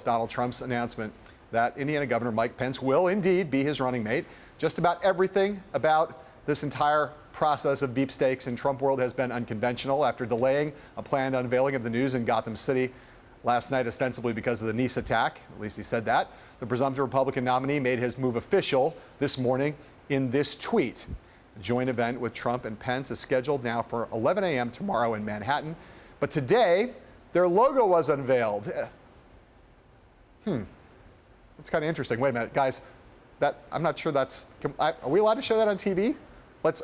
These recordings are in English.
Donald Trump's announcement that Indiana Governor Mike Pence will indeed be his running mate. Just about everything about this entire process of beefsteaks in Trump world has been unconventional after delaying a planned unveiling of the news in Gotham City last night, ostensibly because of the Nice attack. At least he said that. The presumptive Republican nominee made his move official this morning in this tweet. A joint event with Trump and Pence is scheduled now for 11 a.m. tomorrow in Manhattan. But today, their logo was unveiled. That's kind of interesting. Wait a minute, guys. I'm not sure that's. Are we allowed to show that on TV? Let's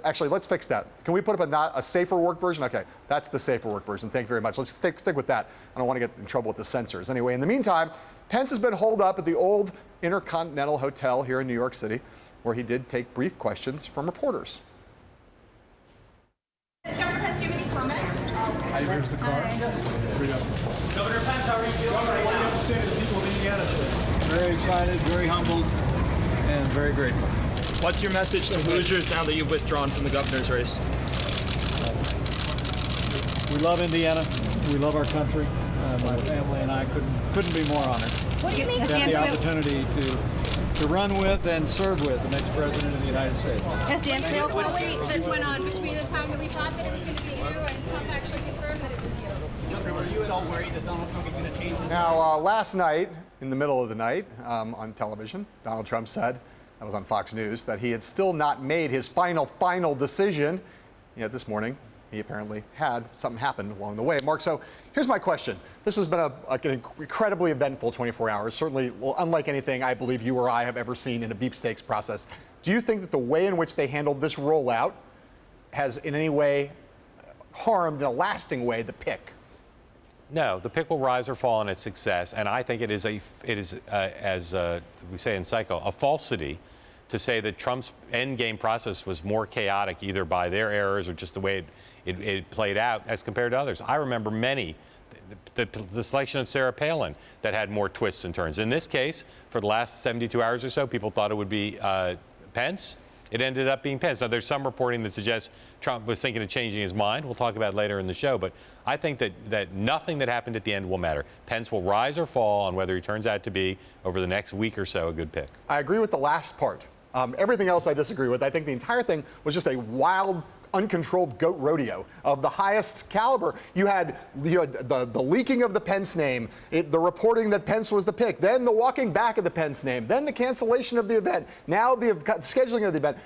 fix that. Can we put up a safer work version? Okay, that's the safer work version. Thank you very much. Let's stick with that. I don't want to get in trouble with the censors. Anyway, in the meantime, Pence has been holed up at the old Intercontinental Hotel here in New York City, where he did take brief questions from reporters. Governor Pence, do you have any comment? Here's the card. Here we go. Governor Pence, how are you feeling right What do you now? have to say to the people of Indiana today? Very excited, very humbled, and very grateful. What's your message to Hoosiers now that you've withdrawn from the governor's race? We love Indiana. We love our country. My family and I couldn't be more honored. What do you mean? To have the opportunity to run with and serve with the next president of the United States. Has Dan Quayle The wait that went on between the time that we thought that it was going to be you and Trump actually confirmed that it was you. Governor, were you at all worried that Donald Trump was going to change his Now, last night, in the middle of the night, on television, Donald Trump said, that was on Fox News, that he had still not made his final decision. Yet this morning, he apparently had something happen along the way. Mark, so here's my question. This has been an incredibly eventful 24 hours, certainly unlike anything I believe you or I have ever seen in a beefsteaks process. Do you think that the way in which they handled this rollout has in any way harmed, in a lasting way, the pick? No, the pick will rise or fall in its success, and I think it is as we say in psycho, a falsity to say that Trump's endgame process was more chaotic, either by their errors or just the way it played out as compared to others. I remember many, the selection of Sarah Palin, that had more twists and turns. In this case, for the last 72 hours or so, people thought it would be Pence. It ended up being Pence. Now, there's some reporting that suggests Trump was thinking of changing his mind. We'll talk about it later in the show. But I think that nothing that happened at the end will matter. Pence will rise or fall on whether he turns out to be, over the next week or so, a good pick. I agree with the last part. Everything else I disagree with. I think the entire thing was just a wild, uncontrolled goat rodeo of the highest caliber. You had the leaking of the Pence name, the reporting that Pence was the pick, then the walking back of the Pence name, then the cancellation of the event, now the scheduling of the event.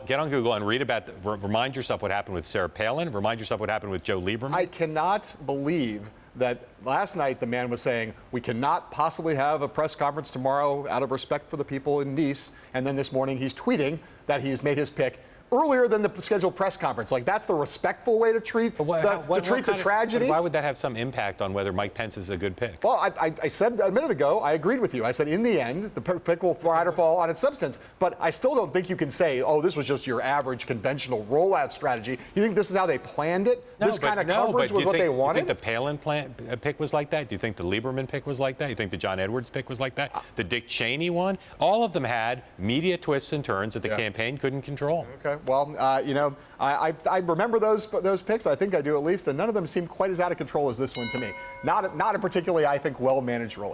Get on Google and read about. Remind yourself what happened with Sarah Palin. Remind yourself what happened with Joe Lieberman. I cannot believe that last night the man was saying we cannot possibly have a press conference tomorrow out of respect for the people in Nice, and then this morning he's tweeting that he's made his pick earlier than the scheduled press conference. Like, that's the respectful way to treat the tragedy. Why would that have some impact on whether Mike Pence is a good pick? Well, I said a minute ago, I agreed with you. I said in the end, the pick will rise or fall on its substance. But I still don't think you can say, oh, this was just your average conventional rollout strategy. You think this is how they planned it? This kind of coverage was what they wanted? Do you think the Palin pick was like that? Do you think the Lieberman pick was like that? Do you think the John Edwards pick was like that? The Dick Cheney one? All of them had media twists and turns that the campaign couldn't control. Okay. Well, I remember those picks. I think I do at least, and none of them seem quite as out of control as this one to me. Not a particularly, I think, well-managed rollout.